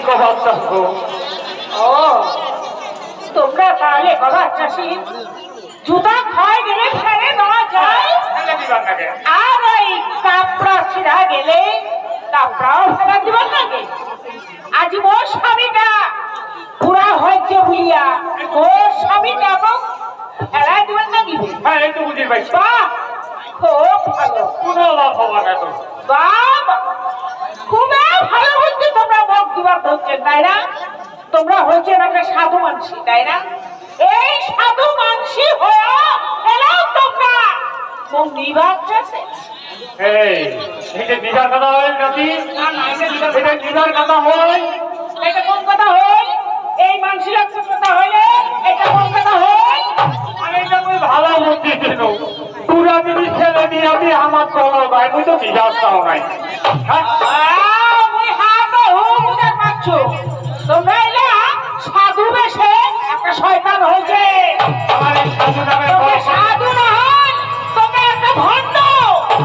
কবাব চাষো। ও তোমরা তাহলে কবাব চাষি, জুতা ক্ষয় গেলে ফেলে দেওয়া যায়, আর ওই কাপড়া ছিঁড়া গেলে কাপড়াও ফেলা দিবার লাগে। আজ মোর স্বামীটা বুড়া হয়েছে বুঝিয়া মোর স্বামীটা ফেলা দিবার লাগিবে। হ্যাঁ এই তো বুঝির ভাই। বাহ খুব ভালো, কোনো লাভ হবা না তো। বাবা খুবই ভালো বুদ্ধি তোমরা মুখ দিবার ধরছেন, তাই না? তোমরা হয়েছেন একটা সাধু মানসি, তাই না? এই সাধু মানসি হয়ে এলাও তোমরা মুখ নিবার চাষে। এই এটা দিদার কথা হয় নাকি? না না এটা দিদার কথা হয়। এটা কোন কথা হয়? এই মানসি লাগছে কথা হইলে এটা কোন কথা হয়? আমি এটা কই ভালো বুদ্ধি দিল। পুরা যদি ছেলে দিয়ে আমি আমার চলো ভাই বুঝ তো দিদারটাও নাই। হ্যাঁ আমি হাত বুঝতে পারছো তোমরা এলা সাধু বেশে একটা শয়তান হয়েছে। আমার এই সাধু নামে তোমরা সাধু না হন, তোমরা একটা ভণ্ড,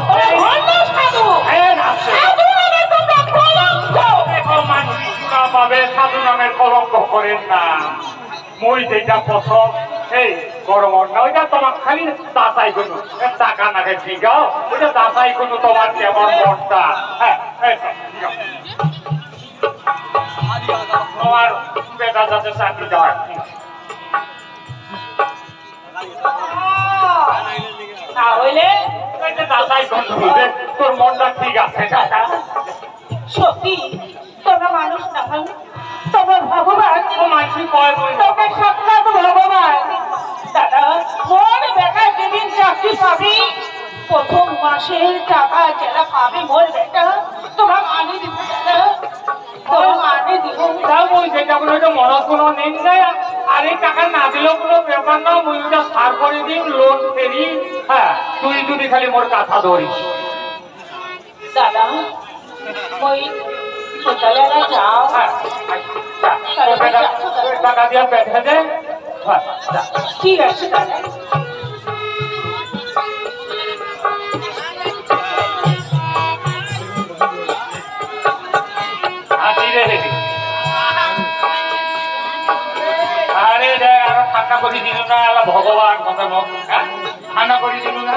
তোমরা ভণ্ড সাধু। সাধু নামে তোমরা কলঙ্ক। মানুষ না পাবে সাধু নামের কলঙ্ক করেন না। মই যেটা পছন্দ এই গরম না ওইটা তোমার খালি দাসাই কোনো টাকা নাকে ঠিকাও ওইটা দাসাই কোনো তোমার কেমন মনটা। হ্যাঁ তোমার বেটা যাতে চাকরি দেওয়ার তাহলে দাসাই কোনো তোর মনটা ঠিক আছে দাদা। সত্যি তোমরা মানুষ না হন, তোমরা ভগবান। ও মানসি কয় বই তোমরা সাক্ষাৎ ভগবান। দাদা মোর বেটা যেদিন চাকরি পাবি প্রথম মাসের টাকা যেটা পাবে মোর বেটা তোমরা মানে দিব দাদা, তোমরা মানে দিব। তাও ওই যেটা কোনো একটা মনত কোনো নেই যায় আর এই টাকা না দিলেও কোনো ব্যাপার না। মুই ওটা সার করে দিন লোন ফেরি। হ্যাঁ তুই যদি খালি মোর কথা ধরিস। দাদা ওই সকালেরা যাও। হ্যাঁ টাকা দিয়া পেটে দে। হ্যাঁ ঠিক আছে দাদা। আরে রে আরো ঠান্ডা করে দিল না ভগবান কথা ঠান্ডা করে দিল না।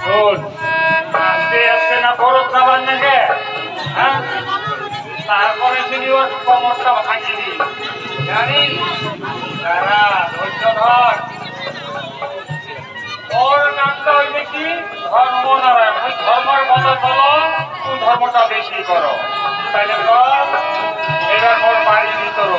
শোন আস্তে আস্তে না খরচ খাবার নাকি। হ্যাঁ তারপরে তিনি ওর কমরটা ভাঙিয়ে দিই জানিস। দাঁড়া ধৈর্য ধর। ওর নামটা হইলে কি ধর্মনারায়ণ। ওই ধর্মের মতো চলো তুই ধর্মটা বেশি করো তাইলে এবার ওর বাড়ি ভিতর